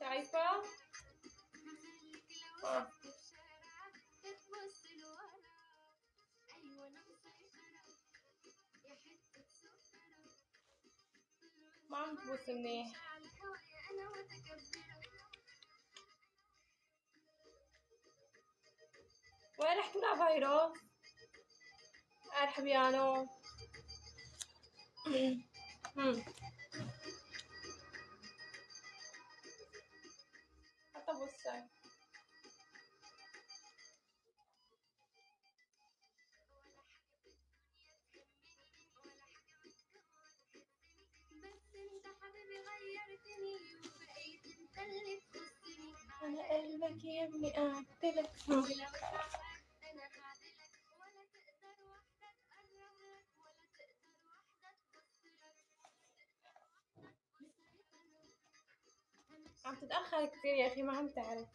شايفة؟ ما عم تبوس منيح. وين رحت مع فيروس؟ راح بيانو. حتى بوسك. أنا قلبك يا ابني قعدتلك. عم تتأخر كثير يا أخي، ما عم تعرف.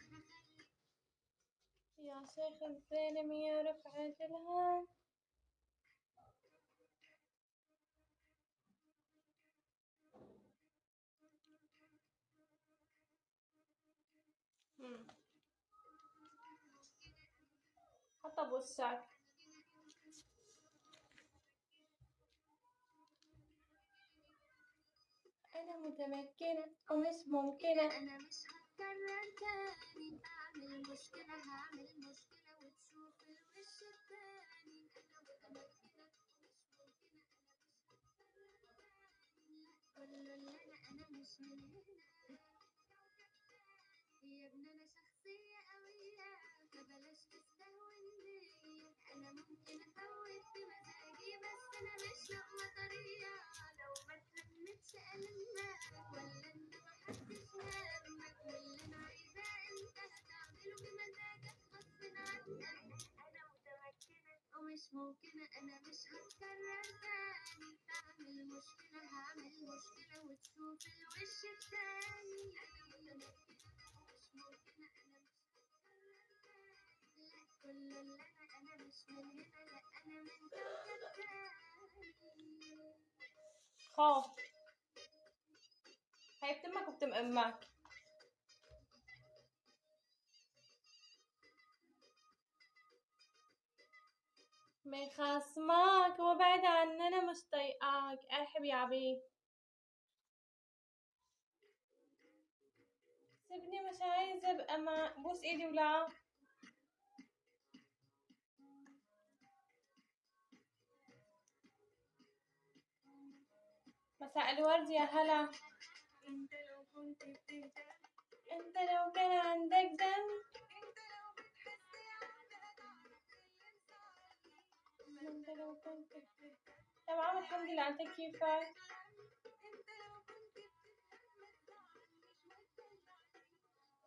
يا شيخ الزينم يا رفعة الهام. حتى بوسك. أنا متمكنة ومش ممكنة. أنا مش هتكرر تاني أعمل مشكلة، هعمل مشكلة وتشوف الوش التاني. أنا متمكنة ومش ممكنة. أنا مش هتكرر تاني. لا كل اللي أنا مش من هنا يا ابني. أنا شخصية قوية فبلاش تستهون بيا. أنا ممكن أفوت بمزاجي بس أنا مش لقمة طرية. لو ما تلمتش ألمك ولا أنت محدش همك، واللي أنا عايزاه أنت هتعمله بمزاجك غصب عنك. أنا متمكنة ومش ممكنة. أنا مش هتكرر تاني أعمل مشكلة، هعمل مشكلة وتشوف الوش التاني. أنا متمكنة ومش ممكنة. أنا مش هتكرر تاني. لا كل اللي أنا مش من هنا. لا أنا من كوكب تاني. خوف. هاي بتمك وبتم أمك. مخصمك وبعد عني أنا مش طايقاك. ارحب يا عبيد. سيبني مش عايزة ابقى مع. بوس ايدي ولا. مساء الورد يا هلا. انت لو كنت بتهدى، انت لو كان عندك دم، انت لو كنت بتهدى. تمام الحمد لله. انت كيفك؟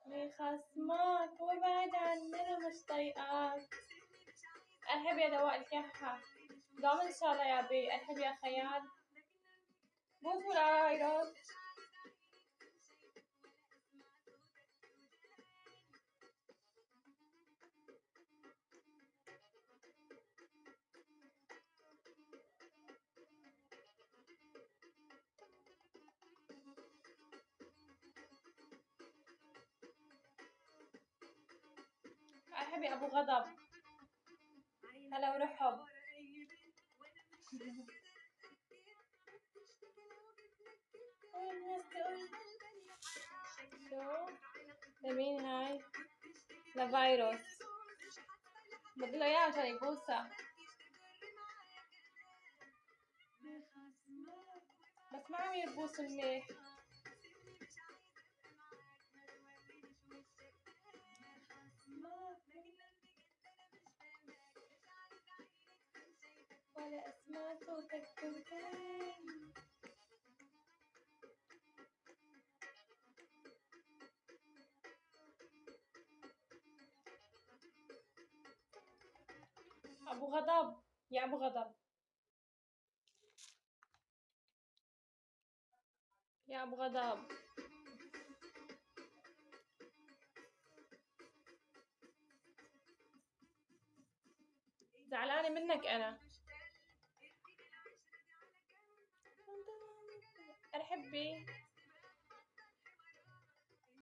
مخصمك وبعد عني انا مش طايقاك. ارحب يا دواء الكحة. دوم ان شاء الله يا بي. ارحب يا خيال. بوس ولا فيروس. ارحب يا ابو غضب. هلا ورحب. شو لمين هاي؟ لفيروس. بدله اياه عشان يبوسها. بس ما عم يبوس منيح. ولا اسمع صوتك تنتهي. ابو غضب يا ابو غضب. يا ابو غضب. زعلانة منك انا. ارحبي.